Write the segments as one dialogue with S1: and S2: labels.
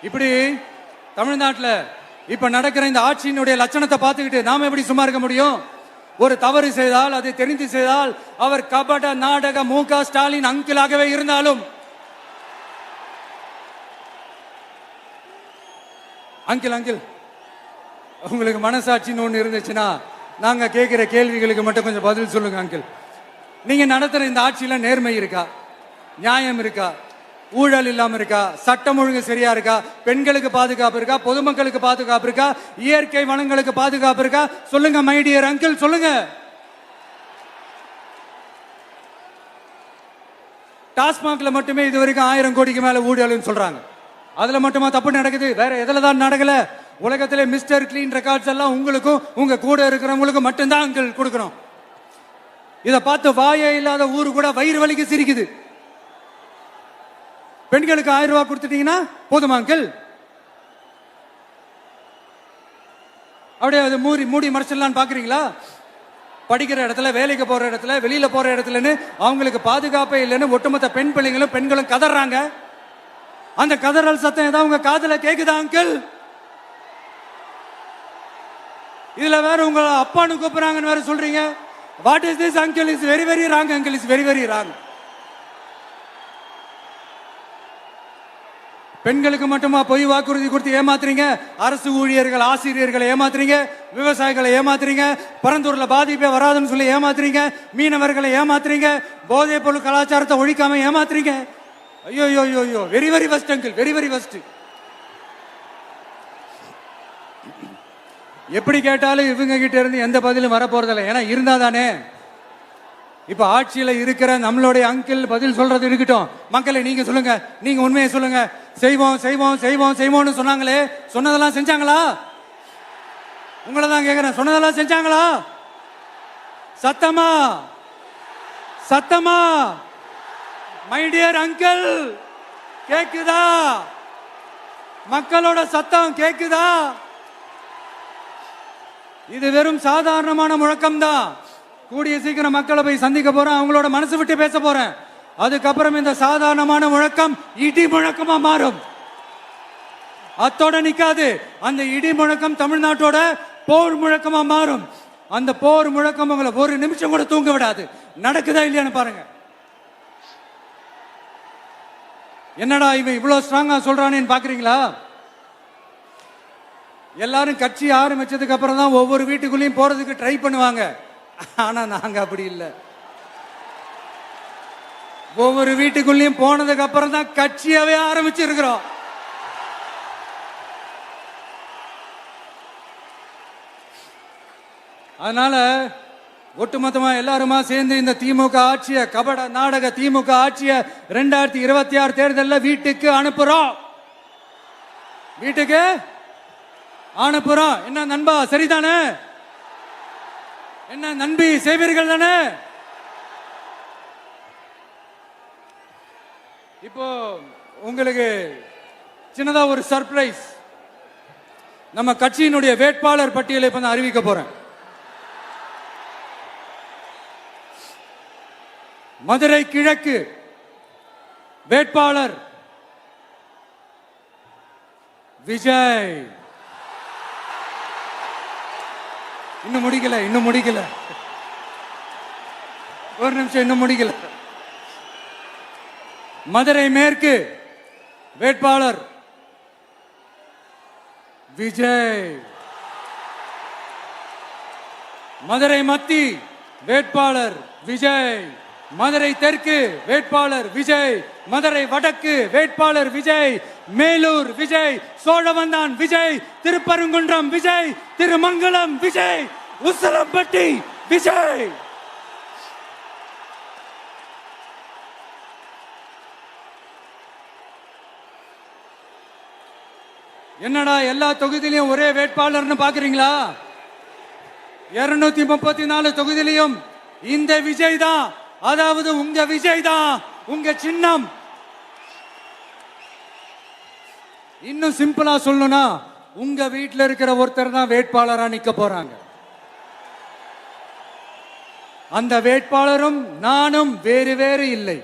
S1: இப்படி தமிழ்நாட்டில் இப்ப நடக்கிற இந்த ஆட்சியினுடைய லட்சணத்தை பார்த்துக்கிட்டு நாம எப்படி சும்மா இருக்க முடியும்? ஒரு தவறு செய்தால், அதை தெரிந்து செய்தால், அவர் கபட நாடக மு.க. ஸ்டாலின் அங்கிளாகவே இருந்தாலும், அங்கிள் உங்களுக்கு மனசாட்சின்னு ஒண்ணு இருந்துச்சுன்னா நாங்க கேட்கிற கேள்விகளுக்கு மட்டும் கொஞ்சம் பதில் சொல்லுங்க அங்கிள். நீங்க நடத்துற இந்த ஆட்சியில நேர்மை இருக்கா? நியாயம் இருக்கா? ஊழல் இல்லாம இருக்கா? சட்டம் ஒழுங்கு சரியா இருக்கா? பெண்களுக்கு பாதுகாப்பு இருக்கா? பொதுமக்களுக்கு பாதுகாப்பு இருக்கா? இயற்கை வளங்களுக்கு பாதுகாப்பு இருக்கா? சொல்லுங்க மை டியர் அங்கிள், சொல்லுங்க. டாஸ்மாக்ல மட்டுமே இது வரைக்கும் 1000 கோடிக்கு மேல ஊழல்னு சொல்றாங்க. அதுல மட்டுமா தப்பு நடக்குது? வேற எதுல தான் நடக்கல? உலகத்திலே மிஸ்டர் கிளீன் ரெக்கார்ட்ஸ் எல்லாம் உங்களுக்கும் உங்க கூட இருக்கிறவங்களுக்கும் மட்டும்தான் அங்கிள் கொடுக்கணும். இதை பார்த்து வாயே இல்லாத ஊரு கூட வயிறு வலிக்கு சிரிக்குது. பெண்களுக்கு 1000 ரூபாய் கொடுத்துட்டீங்கன்னா போதுமா அங்கிள்? அப்படியே அது மூடி மறைச்சிடலான்னு பாக்குறீங்களா? படிக்கிற இடத்துல, வேலைக்கு போற இடத்துல, வெளியில போற இடத்துலன்னு அவங்களுக்கு பாதுகாப்பே இல்லைன்னு ஒட்டுமொத்த பெண் பிள்ளைங்களும் பெண்களும் கதறாங்க. அந்த கதறல் சத்தம் ஏதாவது உங்க காதுல கேக்குதா அங்கிள்? இதுல வேற உங்க அப்பான்னு கூப்பிடுறாங்கன்னு வேற சொல்றீங்க. What is this uncle? Is very very wrong uncle, is very very wrong. பெண்களுக்கு மட்டுமா பொய் வாக்குறுதி கொடுத்து ஏமாத்துறீங்க? அரசு ஊழியர்கள், ஆசிரியர்களை ஏமாத்துறீங்க, விவசாயிகளை ஏமாத்துறீங்க, பரந்தூர்ல பாதிப்பே வராதுன்னு சொல்லி ஏமாத்துறீங்க, மீனவர்களை ஏமாத்துறீங்க, போதைப் பொருள் கலாச்சாரத்தை ஒழிக்காம ஏமாத்துறீங்க. ஐயோ ஐயோ ஐயோ, very very first uncle, very very first. எப்படி கேட்டாலும் இவங்க கிட்ட இருந்து எந்த பதிலும் வரப்போறதில்லை. ஏன்னா இருந்தா தானே. இப்ப ஆட்சியில இருக்கிற நம்மளுடைய அங்கிள் பதில் சொல்றது இருக்கட்டும். மக்களை நீங்க சொல்லுங்க, நீங்க உண்மையை சொல்லுங்க. செய்வோம் செய்வோம் செய்வோம் செய்வோம்னு சொன்னாங்களே, சொன்னதெல்லாம் செஞ்சாங்களா? உங்களை தான் கேக்குறேன், சொன்னதெல்லாம் செஞ்சாங்களா? சத்தமா சத்தமா மை டியர் அங்கிள், கேக்குதா? மக்களோட சத்தம் கேக்குதா? இது வெறும் சாதாரணமான முழக்கம் தான். கூடிய சீக்கிரம் மக்களை போய் சந்திக்க போறேன், அவங்களோட மனசு விட்டு பேச போறேன். அதுக்கப்புறம் இந்த சாதாரணமான முழக்கம் இடி முழக்கமா மாறும். அத்தோட நிக்காது. அந்த இடி முழக்கம் தமிழ்நாட்டோட போர் முழக்கமா மாறும். அந்த போர் முழக்கம் உங்களை ஒரு நிமிஷம் கூட தூங்க விடாது. நடக்குதா இல்லையான்னு பாருங்க. என்னடா இவன் இவ்வளவு ஸ்ட்ராங்கா சொல்றானேன்னு பாக்குறீங்களா? எல்லாரும் கட்சி ஆரம்பிச்சதுக்கு அப்புறம் தான் ஒவ்வொரு வீட்டுக்குள்ளேயும் போறதுக்கு ட்ரை பண்ணுவாங்க. ஆனா நாங்க அப்படி இல்லை. ஒவ்வொரு வீட்டுக்குள்ளேயும் போனதுக்கு அப்புறம் தான் கட்சியாவே ஆரம்பிச்சிருக்கிறோம். அதனால ஒட்டுமொத்தமா எல்லாருமா சேர்ந்து இந்த திமுக ஆட்சிய, கபட நாடக திமுக ஆட்சிய 2026 தேர்தலில் வீட்டுக்கு அனுப்புறோம். வீட்டுக்கு அனுப்புறோம். என்ன நண்பா, சரிதானே? என்ன நண்பி, செய்வீர்கள் தானே? இப்போ உங்களுக்கு சின்னதா ஒரு சர்ப்ரைஸ். நம்ம கட்சியினுடைய வேட்பாளர் பட்டியலை இப்ப நான் அறிவிக்க போறேன். மதுரை கிழக்கு வேட்பாளர் விஜய். இன்னும் முடிக்கல. ஒரு நிமிஷம், இன்னும் முடிக்கல. மதுரை மேற்கு வேட்பாளர் விஜய். மதுரை மத்தி வேட்பாளர் விஜய். மதுரை தெற்கு வேட்பாளர் விஜய். மதுரை வடக்கு வேட்பாளர் விஜய். மேலூர் விஜய். சோழவந்தான் விஜய். திருப்பரங்குன்றம் விஜய். திருமங்கலம் விஜய். உசிலம்பட்டி விஜய். என்னடா எல்லா தொகுதியிலையும் ஒரே வேட்பாளர்னு பாக்குறீங்களா? 234 தொகுதியிலையும் இந்த விஜய் தான். அதாவது உங்க விஜய் தான் உங்க சின்னம். இன்னும் சிம்பிளா சொல்லணும்னா, உங்க வீட்டில் இருக்கிற ஒருத்தர் தான் வேட்பாளரா நிக்க போறாங்க. அந்த வேட்பாளரும் நானும் வேறு வேறு இல்லை.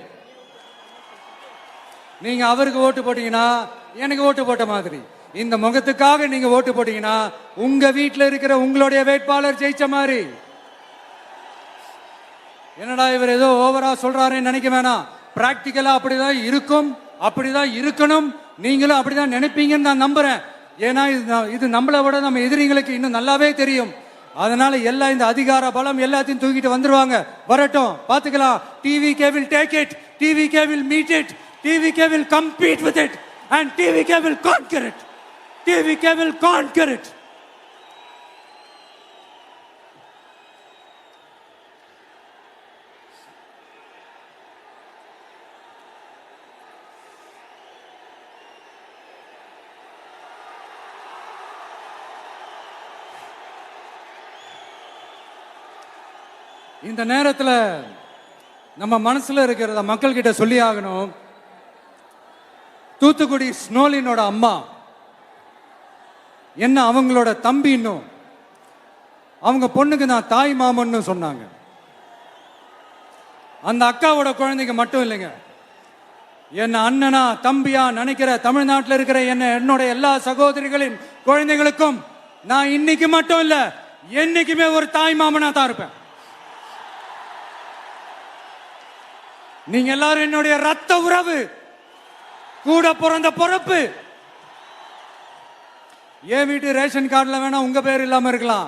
S1: நீங்க அவருக்கு ஓட்டு போட்டீங்கன்னா எனக்கு ஓட்டு போட்ட மாதிரி. இந்த முகத்துக்காக நீங்க ஓட்டு போட்டீங்கன்னா உங்க வீட்டுல இருக்கிற உங்களுடைய வேட்பாளர் ஜெயிச்ச மாதிரி. என்னடா இவர் ஏதோ ஓவரா சொல்றாருன்னு நினைக்க வேணாம். பிராக்டிக்கலா அப்படிதான் இருக்கும், அப்படிதான் இருக்கணும். நீங்களும் அப்படிதான் நினைப்பீங்கன்னு நான் நம்புறேன். ஏன்னா இது நம்மளை விட நம்ம எதிரிங்களுக்கு இன்னும் நல்லாவே தெரியும். அதனால எல்லா இந்த அதிகார பலம் எல்லாத்தையும் தூக்கிட்டு வந்துருவாங்க. வரட்டும், பாத்துக்கலாம். TVK will take it, TVK will meet it, TVK will compete with it and TVK will conquer it, TVK will conquer it. இந்த நேரத்தில் நம்ம மனசுல இருக்கிறத மக்கள் கிட்ட சொல்லி ஆகணும். தூத்துக்குடி ஸ்னோலினோட அம்மா என்ன அவங்களோட தம்பி, இன்னும் அவங்க பொண்ணுக்கு நான் தாய் மாமன்னு சொன்னாங்க. அந்த அக்காவோட குழந்தைங்க மட்டும் இல்லைங்க, என்ன அண்ணனா தம்பியா நினைக்கிற தமிழ்நாட்டில் இருக்கிற என்னோட எல்லா சகோதரிகளின் குழந்தைகளுக்கும் நான் இன்னைக்கு மட்டும் இல்ல, என்னைக்குமே ஒரு தாய் மாமனா தான் இருப்பேன். நீங்க எல்லாரும் என்னுடைய ரத்த உறவு, கூட பிறந்த பொறுப்பு. என் வீட்டு ரேஷன் கார்டுல வேணா உங்க பேர் இல்லாம இருக்கலாம்,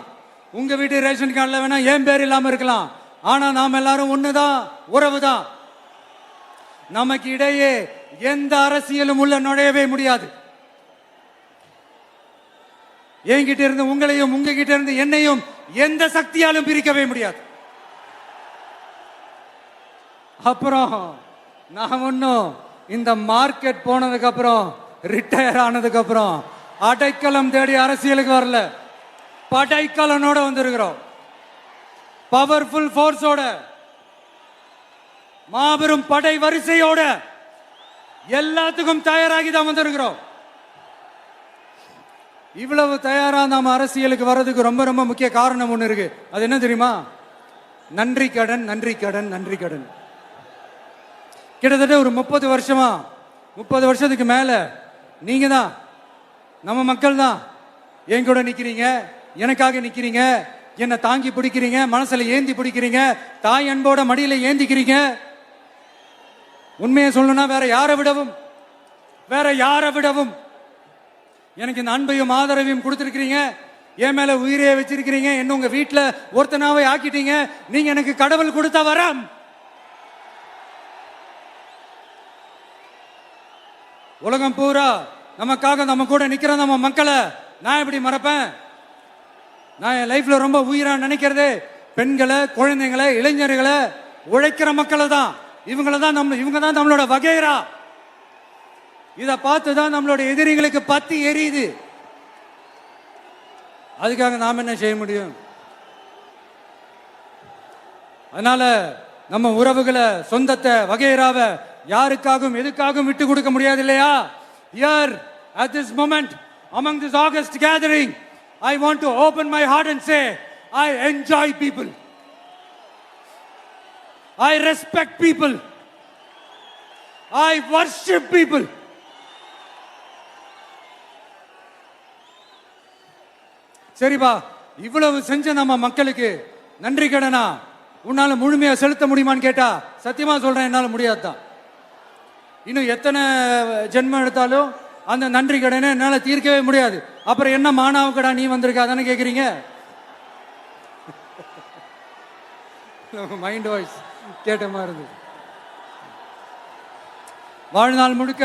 S1: உங்க வீட்டு ரேஷன் கார்டுல வேணா என் பேர் இல்லாம இருக்கலாம். ஆனா நாம் எல்லாரும் ஒண்ணுதான், உறவுதான். நமக்கு இடையே எந்த அரசியலும் உள்ள நுழையவே முடியாது. என்கிட்ட இருந்து உங்களையும், உங்ககிட்ட இருந்து என்னையும் எந்த சக்தியாலும் பிரிக்கவே முடியாது. அப்புறம் நான் ஒன்னும் இந்த மார்க்கெட் போனதுக்கு அப்புறம், ரிட்டையர் ஆனதுக்கு அப்புறம் அடைக்கலம் தேடி அரசியலுக்கு வரல. படைக்கலனோட வந்திருக்கிறோம். பவர்ஃபுல் போர்ஸோட, மாபெரும் படை வரிசையோட, எல்லாத்துக்கும் தயாராகி தான் வந்திருக்கிறோம். இவ்வளவு தயாரா நாம அரசியலுக்கு வர்றதுக்கு ரொம்ப ரொம்ப முக்கிய காரணம் ஒண்ணு இருக்கு. அது என்ன தெரியுமா? நன்றி கடன், நன்றி கடன், நன்றி கடன். கிட்டத்தட்ட ஒரு 30 வருஷமா, 30 வருஷத்துக்கு மேல நீங்க தான், நம்ம மக்கள் தான் என் கூட நிக்கிறீங்க, எனக்காக நிக்கிறீங்க, என்னை தாங்கி பிடிக்கிறீங்க, மனசுல ஏந்தி பிடிக்கிறீங்க, தாய் அன்போட மடியில ஏந்திக்கிறீங்க. உண்மையை சொல்லணும்னா வேற யாரை விடவும் எனக்கு இந்த அன்பையும் ஆதரவையும் கொடுத்திருக்கிறீங்க. என் மேல உயிரையே வச்சிருக்கிறீங்க. என்ன உங்க வீட்டுல ஒருத்தனாவே ஆக்கிட்டீங்க. நீங்க எனக்கு கடவுள் கொடுத்த வரம். உலகம் பூரா நமக்காக நம்ம கூட நிக்கிற நம்ம மக்களை நான் எப்படி மறப்பேன்? நான் என் லைஃப்ல ரொம்ப உயிரா நினைக்கிறதே பெண்களை, குழந்தைங்களை, இளைஞர்களை, உழைக்கிற மக்களை தான். இவங்க தான் நம்மளோட வகைரா. இத பார்த்துதான் நம்மளோட எதிரிகளுக்கு பத்தி எரியுது. அதுக்காக நாம என்ன செய்ய முடியும்? அதனால நம்ம உறவுகளை, சொந்தத்தை, வகைராவை யாருக்காகவும் எதுக்காகவும் விட்டு கொடுக்க முடியாது இல்லையா? Here at this moment among this August gathering, I want to open my heart and say I enjoy people, I respect people, I worship people. சரிப்பா, இவ்வளவு செஞ்ச நம்ம மக்களுக்கு நன்றி கடனா உன்னால முழுமையா செலுத்த முடியுமான்னு கேட்டா சத்தியமா சொல்றேன், என்னால முடியாதுதான். இன்னும் எத்தனை ஜென்மம் எடுத்தாலும் அந்த நன்றி கடனை என்னால தீர்க்கவே முடியாது. அப்புறம் என்ன மானாவுக்கடா நீ வந்திருக்கா தானே கேக்குறீங்க? மைண்ட் வாய்ஸ் கேட்ட மாதிரி இருந்தது. வாழ்நாள் முழுக்க